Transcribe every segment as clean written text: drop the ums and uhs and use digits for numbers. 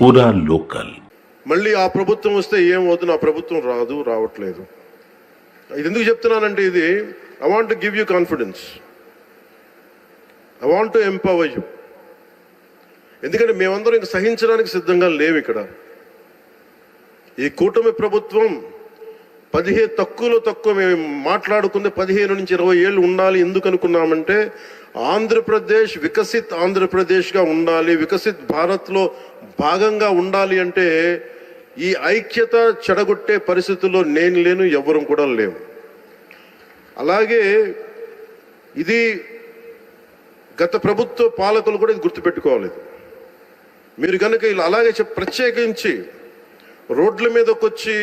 పూరా లోకల్. మళ్ళీ ఆ ప్రభుత్వం వస్తే ఏమవుతుంది, ఆ ప్రభుత్వం రావట్లేదు. ఇది ఎందుకు చెప్తున్నానంటే, ఇది I want to give you confidence, I want to empower you. ఎందుకంటే మేమందరం ఇంక సహించడానికి సిద్ధంగా లేవు. ఇక్కడ ఈ కూటమి ప్రభుత్వం 15 తక్కువ మేము మాట్లాడుకుంది 15 నుంచి 20 ఏళ్ళు ఉండాలి. ఎందుకు అనుకున్నామంటే, ఆంధ్రప్రదేశ్ వికసిత్ ఆంధ్రప్రదేశ్గా ఉండాలి, వికసిత్ భారత్లో భాగంగా ఉండాలి. అంటే ఈ ఐక్యత చెడగొట్టే పరిస్థితుల్లో నేను లేను, ఎవరు కూడా లేవు. అలాగే ఇది గత ప్రభుత్వ పాలకులు కూడా ఇది గుర్తుపెట్టుకోవాలి. మీరు కనుక ఇలా అలాగే ప్రత్యేకించి రోడ్ల మీదకి వచ్చి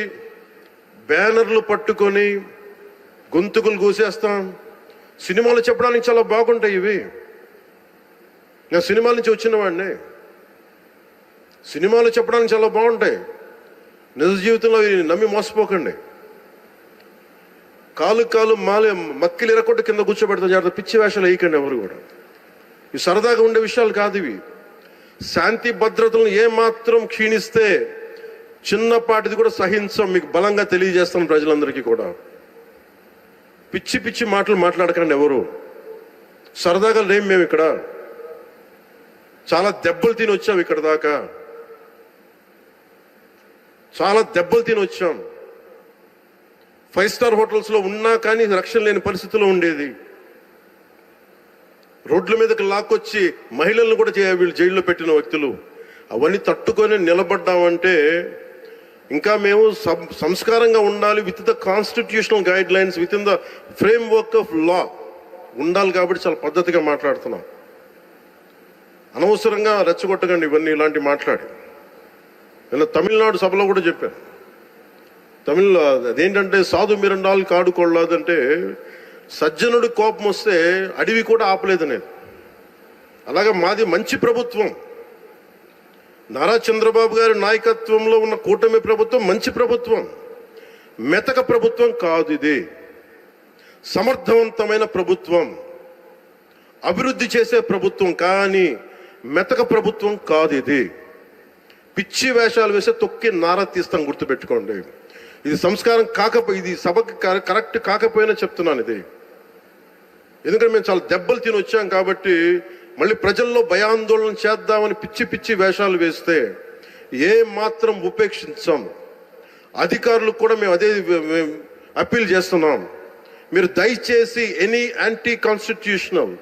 బ్యానర్లు పట్టుకొని గొంతుకులు కూసేస్తాం. సినిమాలు చెప్పడానికి చాలా బాగుంటాయి ఇవి. నేను సినిమాల నుంచి వచ్చిన వాడిని. సినిమాలు చెప్పడానికి చాలా బాగుంటాయి. నిజ జీవితంలో నమ్మి మోసపోకండి. కాలు మక్కిలు ఎరకొట్టు కింద కూర్చోబెడతాం. జాగ్రత్త, పిచ్చి వేషాలు వేయకండి ఎవరు కూడా. ఇవి సరదాగా ఉండే విషయాలు కాదు ఇవి. శాంతి భద్రతలను ఏమాత్రం క్షీణిస్తే చిన్నపాటిది కూడా సహించం. మీకు బలంగా తెలియజేస్తాం ప్రజలందరికీ కూడా. పిచ్చి మాటలు మాట్లాడకండి ఎవరు. సరదాగా లేం మేము ఇక్కడ. చాలా దెబ్బలు తిని వచ్చాం ఇక్కడ దాకా. చాలా దెబ్బలు తిని వచ్చాం. 5 స్టార్ హోటల్స్లో ఉన్నా కానీ రక్షణ లేని పరిస్థితిలో ఉండేది. రోడ్ల మీదకి లాక్కొచ్చి మహిళలను కూడా వీళ్ళు జైల్లో పెట్టిన వ్యక్తులు. అవన్నీ తట్టుకొని నిలబడ్డామంటే ఇంకా మేము సంస్కారంగా ఉండాలి. With the constitutional guide lines, with in the frame work of law ఉండాలి. కాబట్టి చాలా పద్ధతిగా మాట్లాడుతున్నాం. అనవసరంగా రెచ్చగొట్టకండి ఇవన్నీ ఇలాంటి మాట్లాడి. నేను తమిళనాడు సభలో కూడా చెప్పాను. అదేంటంటే సాధు మిరండాలు కాడు కొడలాదంటే, సజ్జనుడు కోపం వస్తే అడవి కూడా ఆపలేదు నేను. అలాగే మాది మంచి ప్రభుత్వం. నారా చంద్రబాబు గారి నాయకత్వంలో ఉన్న కూటమి ప్రభుత్వం మంచి ప్రభుత్వం, మెతక ప్రభుత్వం కాదు. ఇది సమర్థవంతమైన ప్రభుత్వం, అభివృద్ధి చేసే ప్రభుత్వం, కానీ మెతక ప్రభుత్వం కాదు. ఇది పిచ్చి వేషాలు వేసే తొక్కి నారా తీస్తాం, గుర్తుపెట్టుకోండి. ఇది సంస్కారం ఇది సభకి కరెక్ట్ కాకపోయినా చెప్తున్నాను ఇది. ఎందుకంటే మేము చాలా దెబ్బలు తిని వచ్చాం కాబట్టి మళ్ళీ ప్రజల్లో భయాందోళన చేద్దామని పిచ్చి వేషాలు వేస్తే ఏ మాత్రం ఉపేక్షించాం. అధికారులకు కూడా మేము అదే అప్పీల్ చేస్తున్నాం. మీరు దయచేసి any anti constitutional,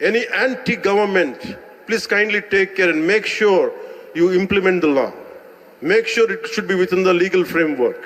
any anti government, please kindly take care and make sure you implement the law. Make sure it should be within the legal framework.